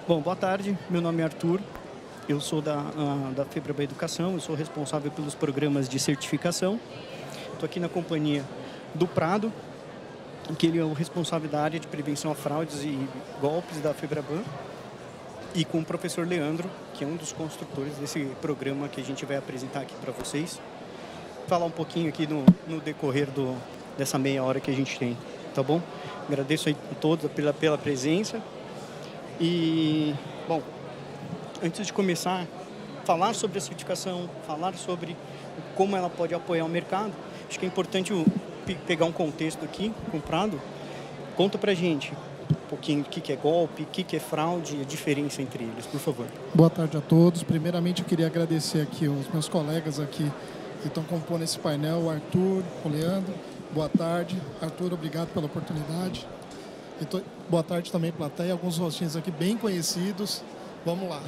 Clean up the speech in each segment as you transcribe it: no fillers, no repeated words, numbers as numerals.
Bom, boa tarde. Meu nome é Arthur. Eu sou da Febraban Educação. Eu sou responsável pelos programas de certificação. Estou aqui na companhia do Prado, que ele é o responsável da área de prevenção a fraudes e golpes da Febraban, e com o professor Leandro, que é um dos construtores desse programa que a gente vai apresentar aqui para vocês. Falar um pouquinho aqui no decorrer dessa meia hora que a gente tem, tá bom? Agradeço a todos pela presença. E, bom, antes de começar, falar sobre a certificação, falar sobre como ela pode apoiar o mercado, acho que é importante pegar um contexto aqui com o Prado. Conta pra gente um pouquinho o que é golpe, o que é fraude e a diferença entre eles, por favor. Boa tarde a todos. Primeiramente, eu queria agradecer aqui os meus colegas aqui que estão compondo esse painel, o Arthur, o Leandro. Boa tarde. Arthur, obrigado pela oportunidade. Boa tarde também, plateia. Alguns rostinhos aqui bem conhecidos. Vamos lá.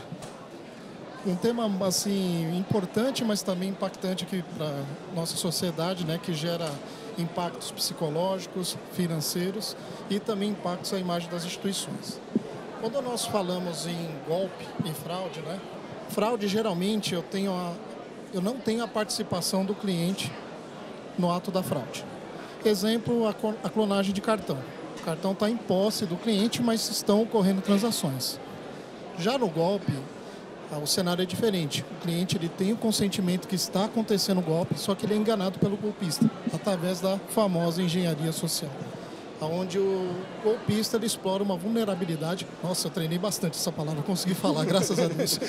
Um tema assim importante, mas também impactante aqui para nossa sociedade, né, que gera impactos psicológicos, financeiros e também impactos à imagem das instituições. Quando nós falamos em golpe, em fraude, né, fraude geralmente eu não tenho a participação do cliente no ato da fraude. Exemplo, a clonagem de cartão. O cartão está em posse do cliente, mas estão ocorrendo transações. Já no golpe, o cenário é diferente. O cliente ele tem o consentimento que está acontecendo o golpe, só que ele é enganado pelo golpista, através da famosa engenharia social, onde o golpista ele explora uma vulnerabilidade. Nossa, eu treinei bastante essa palavra, consegui falar, graças a Deus.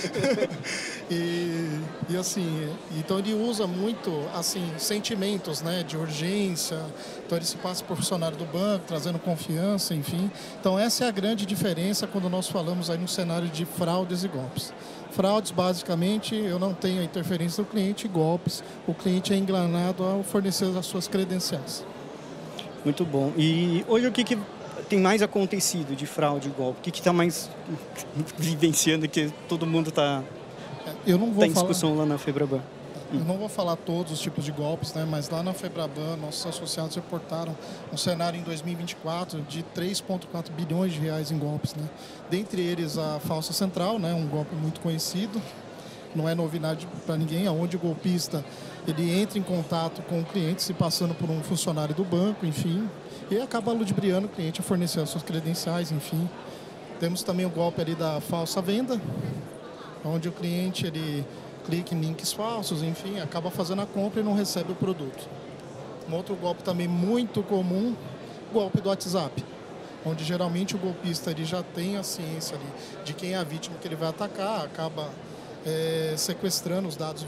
e assim, então ele usa muito assim sentimentos, né, de urgência. Então ele se passa por funcionário do banco, trazendo confiança, enfim. Então essa é a grande diferença quando nós falamos aí no cenário de fraudes e golpes. Fraudes, basicamente, eu não tenho a interferência do cliente. Golpes, o cliente é enganado ao fornecer as suas credenciais. Muito bom. E hoje o que tem mais acontecido de fraude e golpe? O que está mais vivenciando que todo mundo está em discussão lá na Febraban? Eu não vou falar todos os tipos de golpes, né? Mas lá na Febraban, nossos associados reportaram um cenário em 2024 de 3,4 bilhões de reais em golpes, né? Dentre eles a falsa central, né? Um golpe muito conhecido, não é novidade para ninguém, onde o golpista ele entra em contato com o cliente se passando por um funcionário do banco, enfim, e acaba ludibriando o cliente a fornecer as suas credenciais, enfim. Temos também o golpe ali da falsa venda, onde o cliente ele clica em links falsos, enfim, acaba fazendo a compra e não recebe o produto. Um outro golpe também muito comum, golpe do WhatsApp, onde geralmente o golpista ele já tem a ciência ali de quem é a vítima que ele vai atacar, acaba sequestrando os dados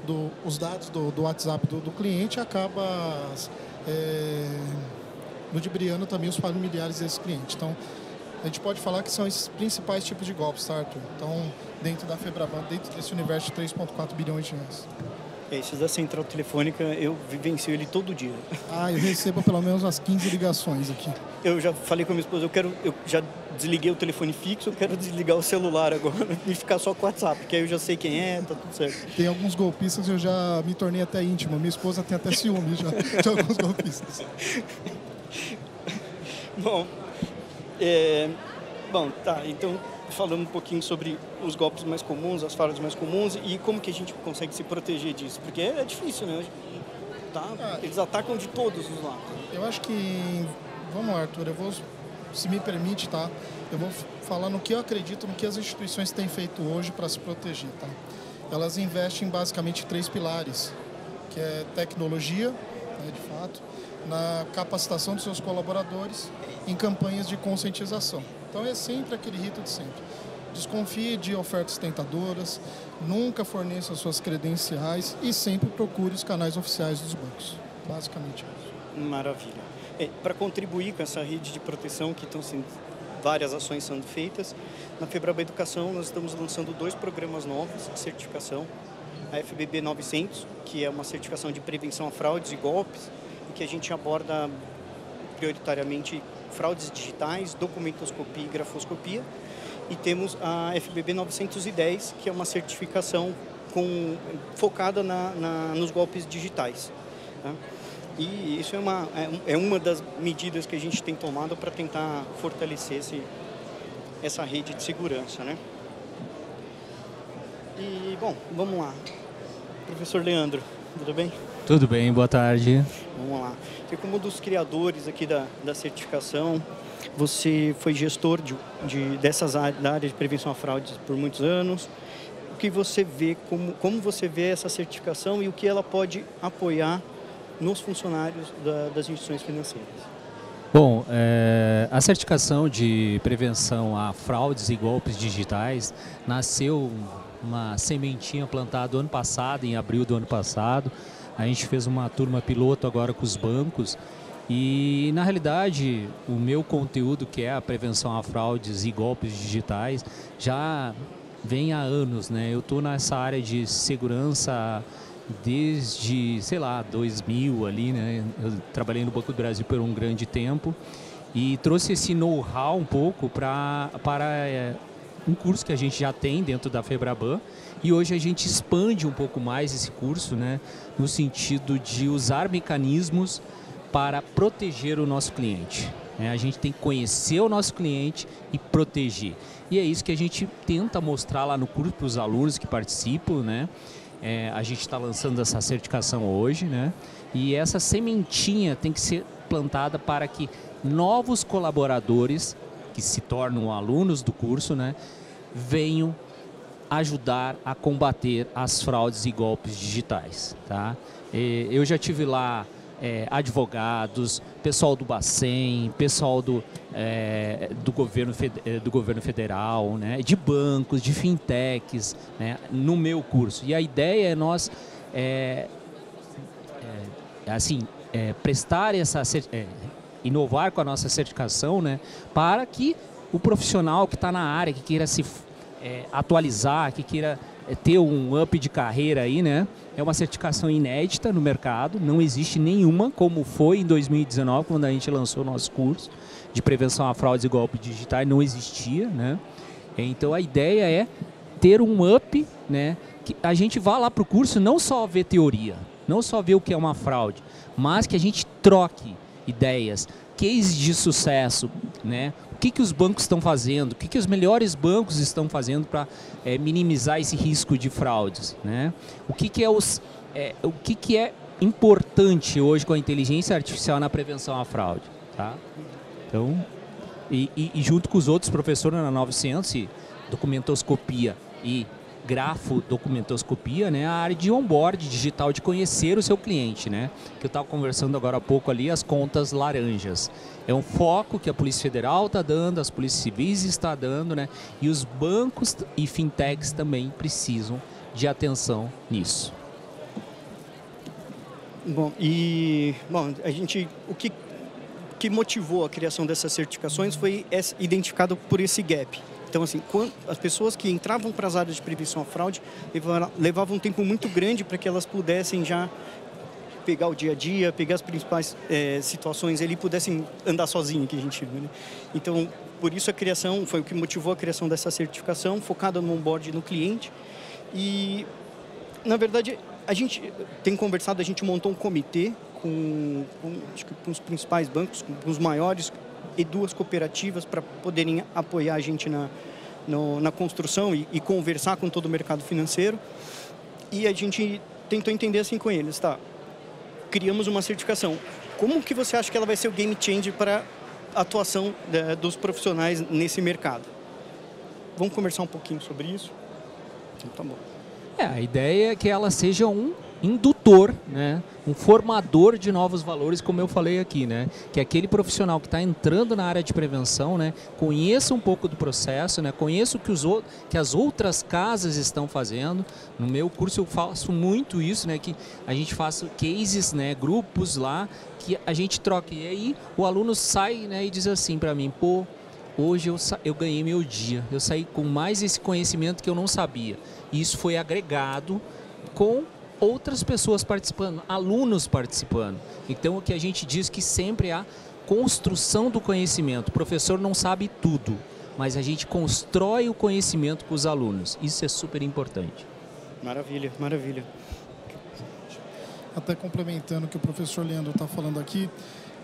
do WhatsApp do cliente, acaba ludibriando também os familiares desse cliente. Então, a gente pode falar que são esses principais tipos de golpes, tá, Arthur? Então, dentro da Febraban, dentro desse universo de 3,4 bilhões de reais. Esse da central telefônica, eu vivencio ele todo dia. Eu recebo pelo menos umas 15 ligações aqui. Eu já falei com a minha esposa, eu já desliguei o telefone fixo, eu quero desligar o celular agora e ficar só com o WhatsApp, que aí eu já sei quem é, tá tudo certo. Tem alguns golpistas que eu já me tornei até íntimo. Minha esposa tem até ciúme já de alguns golpistas. Bom, tá, então falando um pouquinho sobre os golpes mais comuns, as fraudes mais comuns e como que a gente consegue se proteger disso, porque é difícil, né? Tá? Eles atacam de todos os lados. Eu acho que, vamos lá, Arthur, se me permite, tá? Eu vou falar no que eu acredito, no que as instituições têm feito hoje para se proteger, tá? Elas investem basicamente em 3 pilares, que é tecnologia, né, de fato, na capacitação dos seus colaboradores, em campanhas de conscientização. Então é sempre aquele rito de sempre. Desconfie de ofertas tentadoras, nunca forneça suas credenciais e sempre procure os canais oficiais dos bancos. Basicamente isso. Maravilha. Para contribuir com essa rede de proteção que estão sendo várias ações sendo feitas, na Febraban Educação nós estamos lançando 2 programas novos de certificação. A FBB 900, que é uma certificação de prevenção a fraudes e golpes, e que a gente aborda prioritariamente fraudes digitais, documentoscopia e grafoscopia. E temos a FBB 910, que é uma certificação focada nos golpes digitais. Tá? E isso é uma das medidas que a gente tem tomado para tentar fortalecer essa rede de segurança, né? E, bom, vamos lá. Professor Leandro, tudo bem? Tudo bem, boa tarde. Vamos lá. Você, como um dos criadores aqui da certificação, você foi gestor dessas áreas, da área de prevenção a fraudes por muitos anos. O que você vê, como você vê essa certificação e o que ela pode apoiar nos funcionários das instituições financeiras? Bom, a certificação de prevenção a fraudes e golpes digitais nasceu uma sementinha plantada ano passado, em abril do ano passado. A gente fez uma turma piloto agora com os bancos e, na realidade, o meu conteúdo, que é a prevenção a fraudes e golpes digitais, já vem há anos, né? Eu estou nessa área de segurança desde, sei lá, 2000 ali, né? Eu trabalhei no Banco do Brasil por um grande tempo e trouxe esse know-how um pouco para um curso que a gente já tem dentro da Febraban, e hoje a gente expande um pouco mais esse curso, né, no sentido de usar mecanismos para proteger o nosso cliente. A gente tem que conhecer o nosso cliente e proteger. E é isso que a gente tenta mostrar lá no curso para os alunos que participam, né? A gente está lançando essa certificação hoje, né? E essa sementinha tem que ser plantada para que novos colaboradores que se tornam alunos do curso, né, venham ajudar a combater as fraudes e golpes digitais, tá? Eu já tive lá advogados, pessoal do Bacen, pessoal do governo federal, né, de bancos, de fintechs, né, no meu curso. E a ideia é nós prestar inovar com a nossa certificação, né, para que o profissional que está na área, que queira se atualizar, que queira ter um up de carreira aí, né, é uma certificação inédita no mercado, não existe nenhuma como foi em 2019, quando a gente lançou o nosso curso de prevenção a fraudes e golpes digitais, não existia, né. Então a ideia é ter um up, né, que a gente vá lá para o curso não só ver teoria, não só ver o que é uma fraude, mas que a gente troque ideias, cases de sucesso, né? O que os bancos estão fazendo, o que os melhores bancos estão fazendo para minimizar esse risco de fraudes, né? O que é importante hoje com a inteligência artificial na prevenção à fraude, tá? Então, e junto com os outros professores na 900, documentoscopia e grafodocumentoscopia, né, a área de onboard digital, de conhecer o seu cliente, né, que eu estava conversando agora há pouco ali, as contas laranjas. É um foco que a Polícia Federal está dando, as polícias civis estão dando, né, e os bancos e fintechs também precisam de atenção nisso. Bom, o que motivou a criação dessas certificações foi identificado por esse gap. Então, assim, as pessoas que entravam para as áreas de prevenção à fraude levavam um tempo muito grande para que elas pudessem já pegar o dia a dia, pegar as principais situações ali, pudessem andar sozinho, que a gente viu, né? Então, por isso foi o que motivou a criação dessa certificação, focada no onboard no cliente. E, na verdade, a gente tem conversado, a gente montou um comitê com os principais bancos, com os maiores, e 2 cooperativas para poderem apoiar a gente na construção e conversar com todo o mercado financeiro. E a gente tentou entender assim com eles, tá? Criamos uma certificação. Como que você acha que ela vai ser o game changer para a atuação dos profissionais nesse mercado? Vamos conversar um pouquinho sobre isso? Então, tá bom. A ideia é que ela seja um indutor, né? Um formador de novos valores, como eu falei aqui, né? Que aquele profissional que está entrando na área de prevenção, né, conheça um pouco do processo, né, conheça o que as outras casas estão fazendo. No meu curso eu faço muito isso, né, que a gente faz cases, né, grupos lá, que a gente troca. E aí o aluno sai, né, e diz assim para mim, pô, hoje eu ganhei meu dia, eu saí com mais esse conhecimento que eu não sabia. E isso foi agregado com outras pessoas participando, alunos participando. Então, o que a gente diz que sempre há construção do conhecimento. O professor não sabe tudo, mas a gente constrói o conhecimento com os alunos. Isso é super importante. Maravilha, maravilha. Até complementando o que o professor Leandro está falando aqui,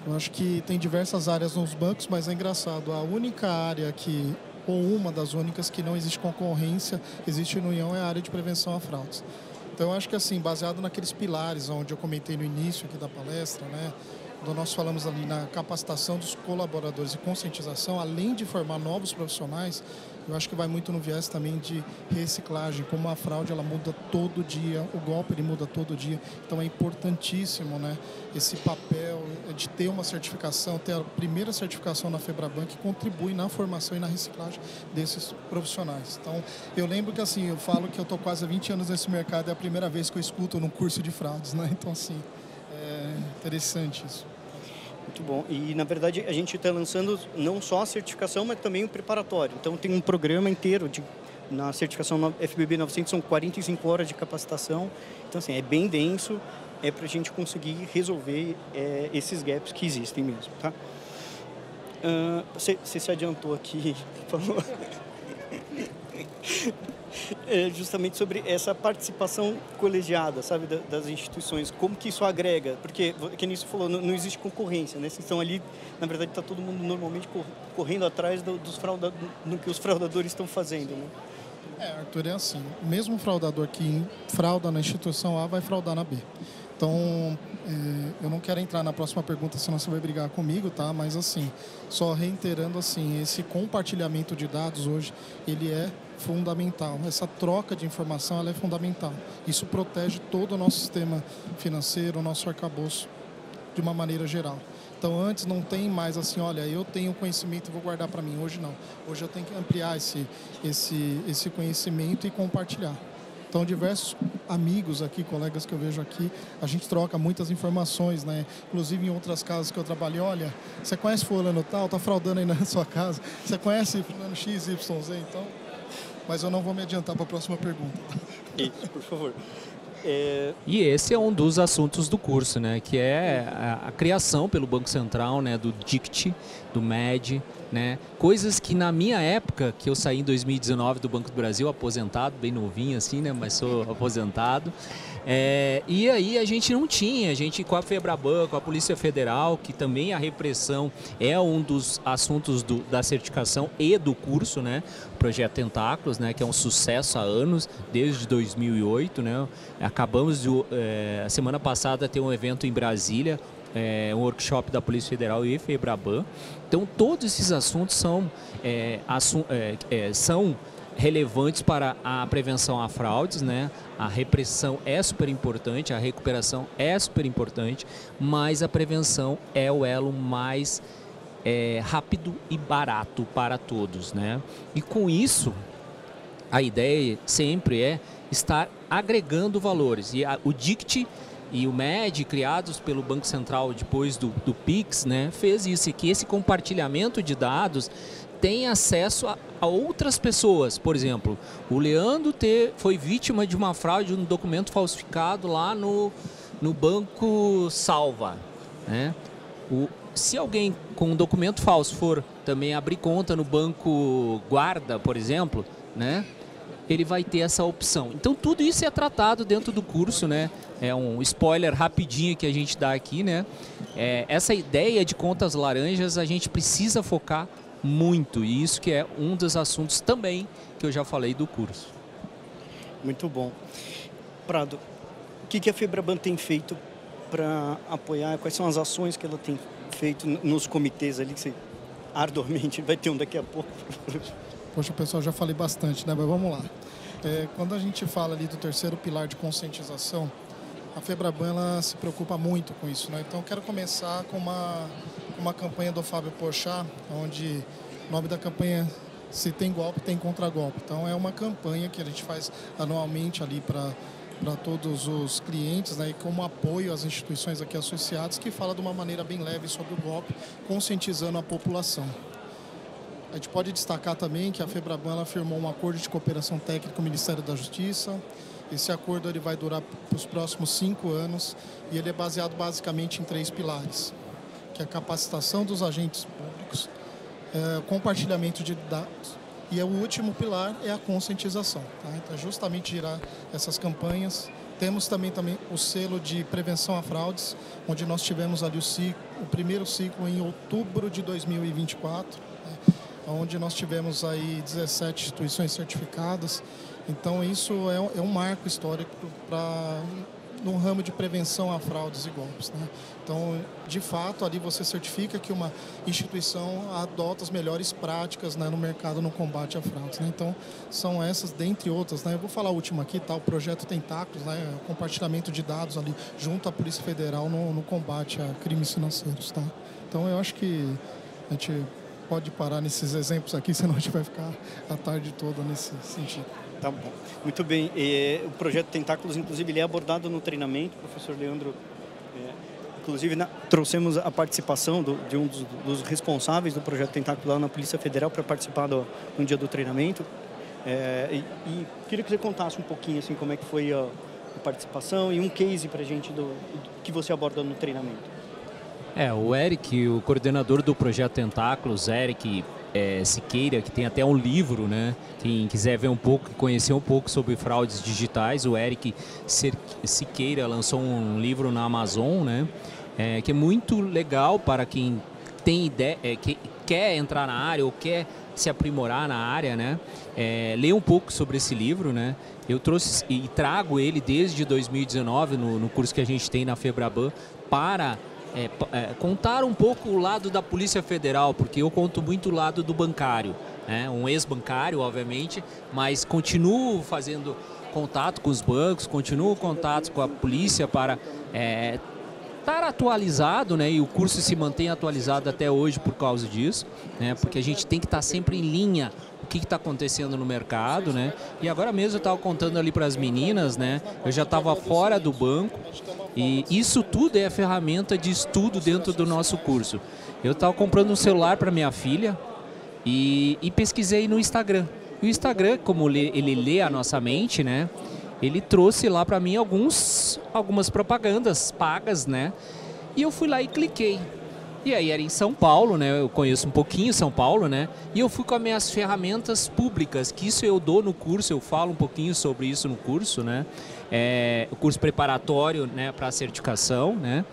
eu acho que tem diversas áreas nos bancos, mas é engraçado, a única área que ou uma das únicas que não existe concorrência, existe união, é a área de prevenção a fraudes. Então, eu acho que assim, baseado naqueles pilares onde eu comentei no início aqui da palestra, né, quando nós falamos ali na capacitação dos colaboradores e conscientização, além de formar novos profissionais, eu acho que vai muito no viés também de reciclagem, como a fraude ela muda todo dia, o golpe ele muda todo dia, então é importantíssimo, né, esse papel de ter uma certificação, ter a primeira certificação na Febraban que contribui na formação e na reciclagem desses profissionais. Então, eu lembro que assim, eu falo que eu estou quase há 20 anos nesse mercado, é a primeira vez que eu escuto num curso de fraudes, né, então assim, é interessante isso. Muito bom. E, na verdade, a gente está lançando não só a certificação, mas também o preparatório. Então, tem um programa inteiro na certificação FBB 900, são 45 horas de capacitação. Então, assim, é bem denso, é para a gente conseguir resolver esses gaps que existem mesmo, tá? Você se adiantou aqui, falou... justamente sobre essa participação colegiada, sabe, das instituições, como que isso agrega, porque, que nem você falou, não existe concorrência, né, vocês estão ali, na verdade está todo mundo normalmente correndo atrás do que os fraudadores estão fazendo, né? Arthur, é assim, o mesmo fraudador que frauda na instituição A vai fraudar na B. Então, eu não quero entrar na próxima pergunta, senão você vai brigar comigo, tá? Mas assim, só reiterando assim, esse compartilhamento de dados hoje, ele é fundamental. Essa troca de informação, ela é fundamental. Isso protege todo o nosso sistema financeiro, o nosso arcabouço, de uma maneira geral. Então, antes não tem mais assim, olha, eu tenho conhecimento e vou guardar para mim. Hoje não. Hoje eu tenho que ampliar esse conhecimento e compartilhar. Então, diversos amigos aqui, colegas que eu vejo aqui, a gente troca muitas informações, né? Inclusive em outras casas que eu trabalhei, olha, você conhece fulano tal, tá fraudando aí na sua casa? Você conhece fulano XYZ? Então, mas eu não vou me adiantar para a próxima pergunta. Isso, por favor. E esse é um dos assuntos do curso, né, que é a criação pelo Banco Central, né, do DICT, do MED, né, coisas que na minha época, que eu saí em 2019 do Banco do Brasil, aposentado, bem novinho assim, né, mas sou aposentado, e aí a gente não tinha, a gente com a Febraban, com a Polícia Federal, que também a repressão é um dos assuntos da certificação e do curso, né, o Projeto Tentáculos, né, que é um sucesso há anos, desde 2008, né, acabamos de, a semana passada, ter um evento em Brasília, um workshop da Polícia Federal e Febraban. Então, todos esses assuntos são relevantes para a prevenção a fraudes, né? A repressão é super importante, a recuperação é super importante, mas a prevenção é o elo mais rápido e barato para todos, né? E com isso, a ideia sempre é estar agregando valores. E o DICT e o MED, criados pelo Banco Central depois do PIX, né, fez isso, e que esse compartilhamento de dados tem acesso a outras pessoas. Por exemplo, o Leandro foi vítima de uma fraude de um documento falsificado lá no Banco Salva, né? Se alguém com um documento falso for também abrir conta no Banco Guarda, por exemplo, né, ele vai ter essa opção. Então, tudo isso é tratado dentro do curso, né? É um spoiler rapidinho que a gente dá aqui, né? Essa ideia de contas laranjas a gente precisa focar muito, e isso que é um dos assuntos também que eu já falei do curso. Muito bom. Prado, o que a Febraban tem feito para apoiar? Quais são as ações que ela tem feito nos comitês ali, que você arduamente vai ter um daqui a pouco? Poxa, pessoal, já falei bastante, né? Mas vamos lá. Quando a gente fala ali do terceiro pilar de conscientização, a Febraban ela se preocupa muito com isso, né? Então, eu quero começar com uma campanha do Fábio Porchat, onde o nome da campanha, se tem golpe, tem contragolpe. Então, é uma campanha que a gente faz anualmente ali para todos os clientes, né? E como apoio às instituições aqui associadas, que fala de uma maneira bem leve sobre o golpe, conscientizando a população. A gente pode destacar também que a Febraban ela firmou um acordo de cooperação técnica com o Ministério da Justiça. Esse acordo ele vai durar para os próximos 5 anos e ele é baseado basicamente em 3 pilares, que é a capacitação dos agentes públicos, compartilhamento de dados e o último pilar é a conscientização. Tá? Então, justamente girar essas campanhas. Temos também o selo de prevenção a fraudes, onde nós tivemos ali o primeiro ciclo em outubro de 2024. Né? onde nós tivemos aí 17 instituições certificadas. Então isso é um marco histórico no ramo de prevenção a fraudes e golpes, né? Então, de fato, ali você certifica que uma instituição adota as melhores práticas, né, no mercado no combate a fraudes, né? Então, são essas, dentre outras, né? Eu vou falar a última aqui, tá? O projeto Tentáculos, né? O compartilhamento de dados ali junto à Polícia Federal no combate a crimes financeiros, tá? Então, eu acho que a gente pode parar nesses exemplos aqui, senão a gente vai ficar a tarde toda nesse sentido. Tá bom. Muito bem. O projeto Tentáculos, inclusive, ele é abordado no treinamento. O professor Leandro, inclusive, trouxemos a participação de um dos responsáveis do projeto Tentáculos lá na Polícia Federal para participar no dia do treinamento. E queria que você contasse um pouquinho assim, como é que foi a participação e um case para a gente do que você aborda no treinamento. O Eric, o coordenador do projeto Tentáculos, Eric Siqueira, que tem até um livro, né? Quem quiser ver um pouco, conhecer um pouco sobre fraudes digitais, o Eric Siqueira lançou um livro na Amazon, né? Que é muito legal para quem tem ideia, que quer entrar na área ou quer se aprimorar na área, né? Ler um pouco sobre esse livro, né? Eu trouxe e trago ele desde 2019 no curso que a gente tem na FEBRABAN para contar um pouco o lado da Polícia Federal, porque eu conto muito o lado do bancário, né? Um ex-bancário, obviamente, mas continuo fazendo contato com os bancos, continuo contato com a polícia para estar atualizado, né? E o curso se mantém atualizado até hoje por causa disso, né? Porque a gente tem que estar sempre em linha o que está acontecendo no mercado, né? E agora mesmo eu estava contando ali para as meninas, né? Eu já estava fora do banco e isso tudo é a ferramenta de estudo dentro do nosso curso. Eu estava comprando um celular para minha filha e pesquisei no Instagram. E o Instagram, como ele lê a nossa mente, né? Ele trouxe lá para mim algumas propagandas pagas, né? E eu fui lá e cliquei. E aí era em São Paulo, né? Eu conheço um pouquinho São Paulo, né? E eu fui com as minhas ferramentas públicas, que isso eu dou no curso, eu falo um pouquinho sobre isso no curso, né? O curso preparatório, né, para a certificação, né?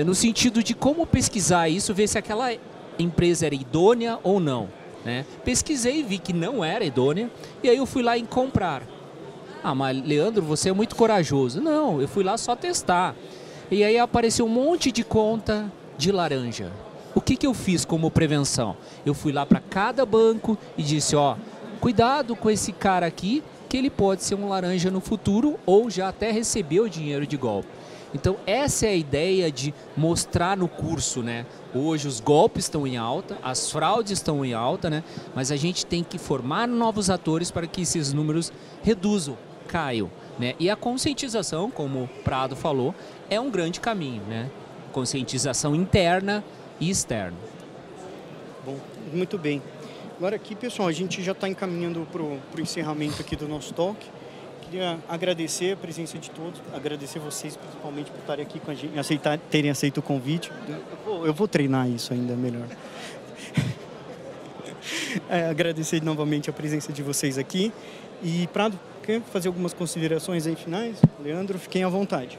No sentido de como pesquisar isso, ver se aquela empresa era idônea ou não, né? Pesquisei e vi que não era idônea, e aí eu fui lá em comprar. Ah, mas Leandro, você é muito corajoso. Não, eu fui lá só testar. E aí apareceu um monte de conta de laranja. O que eu fiz como prevenção? Eu fui lá para cada banco e disse, ó, cuidado com esse cara aqui, que ele pode ser um laranja no futuro ou já até recebeu dinheiro de golpe. Então essa é a ideia de mostrar no curso, né? Hoje os golpes estão em alta, as fraudes estão em alta, né? Mas a gente tem que formar novos atores para que esses números reduzam, caiam, né? E a conscientização, como o Prado falou, é um grande caminho, né? Conscientização interna e externa. Bom, muito bem. Agora aqui, pessoal, a gente já está encaminhando para o encerramento aqui do nosso talk. Queria agradecer a presença de todos, agradecer vocês principalmente por estarem aqui com a gente, terem aceito o convite. Eu vou treinar isso ainda melhor. Agradecer novamente a presença de vocês aqui. E, Prado, quer fazer algumas considerações aí finais? Leandro, fiquem à vontade.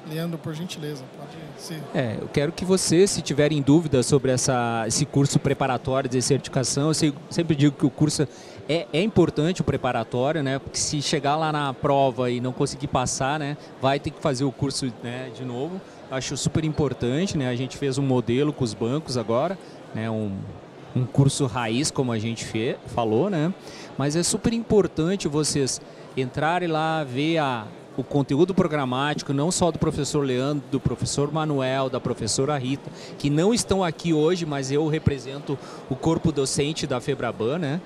Leandro, por gentileza, pode ser. Eu quero que vocês, se tiverem dúvidas sobre esse curso preparatório de certificação, eu sempre digo que o curso é importante, o preparatório, né? Porque se chegar lá na prova e não conseguir passar, né, vai ter que fazer o curso, né, de novo. Acho super importante, né? A gente fez um modelo com os bancos agora, né? Um curso raiz, como a gente falou, né? Mas é super importante vocês entrarem lá, ver o conteúdo programático, não só do professor Leandro, do professor Manuel, da professora Rita, que não estão aqui hoje, mas eu represento o corpo docente da FEBRABAN, né?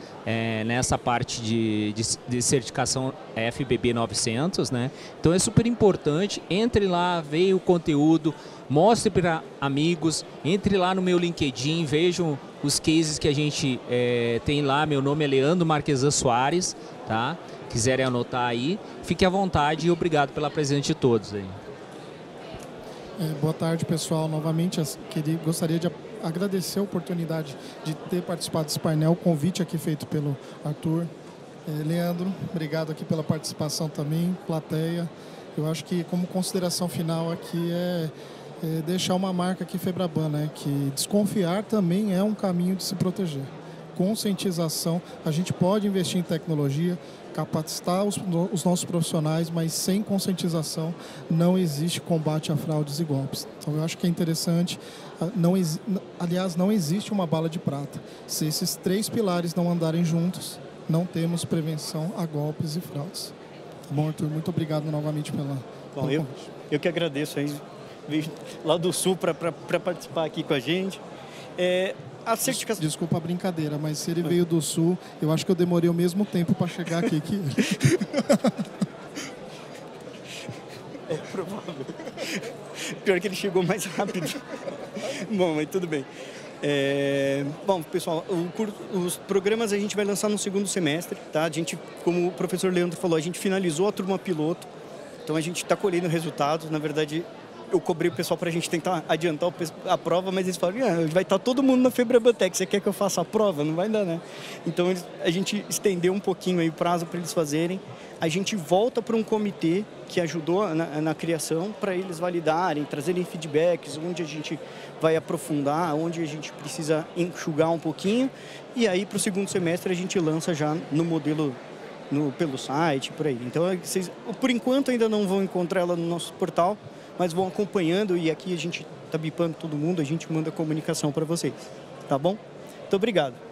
Nessa parte de certificação FBB 900, né? Então é super importante, entre lá, veja o conteúdo, mostre para amigos, entre lá no meu LinkedIn, vejam os cases que a gente tem lá. Meu nome é Leandro Marquesan Soares, tá? Quiserem anotar aí, fique à vontade e obrigado pela presença de todos aí. Boa tarde, pessoal. Novamente, gostaria de agradecer a oportunidade de ter participado desse painel, o convite aqui feito pelo Arthur. Leandro, obrigado aqui pela participação também, plateia. Eu acho que como consideração final aqui deixar uma marca aqui FEBRABAN, né? Que desconfiar também é um caminho de se proteger. conscientização. A gente pode investir em tecnologia, capacitar os nossos profissionais, mas sem conscientização não existe combate a fraudes e golpes. Então eu acho que é interessante, aliás, não existe uma bala de prata. Se esses 3 pilares não andarem juntos, não temos prevenção a golpes e fraudes. Tá bom, Arthur? Muito obrigado novamente pelo convite. Eu que agradeço aí, veio lá do Sul para participar aqui com a gente. A certificação... Desculpa a brincadeira, mas se ele veio do Sul, eu acho que eu demorei o mesmo tempo para chegar aqui que ele. É provável. Pior que ele chegou mais rápido. Bom, mas tudo bem. Bom, pessoal, os programas a gente vai lançar no segundo semestre, tá? A gente, como o professor Leandro falou, a gente finalizou a turma piloto, então a gente está colhendo resultados. Na verdade, eu cobrei o pessoal para a gente tentar adiantar a prova, mas eles falaram, vai estar todo mundo na Febrabatec, você quer que eu faça a prova? Não vai dar, né? Então a gente estendeu um pouquinho aí o prazo para eles fazerem. A gente volta para um comitê que ajudou na criação para eles validarem, trazerem feedbacks, onde a gente vai aprofundar, onde a gente precisa enxugar um pouquinho. E aí, para o segundo semestre, a gente lança já no modelo pelo site, por aí. Então, vocês, por enquanto, ainda não vão encontrar ela no nosso portal, mas vão acompanhando e aqui a gente está bipando todo mundo, a gente manda comunicação para vocês. Tá bom? Muito obrigado.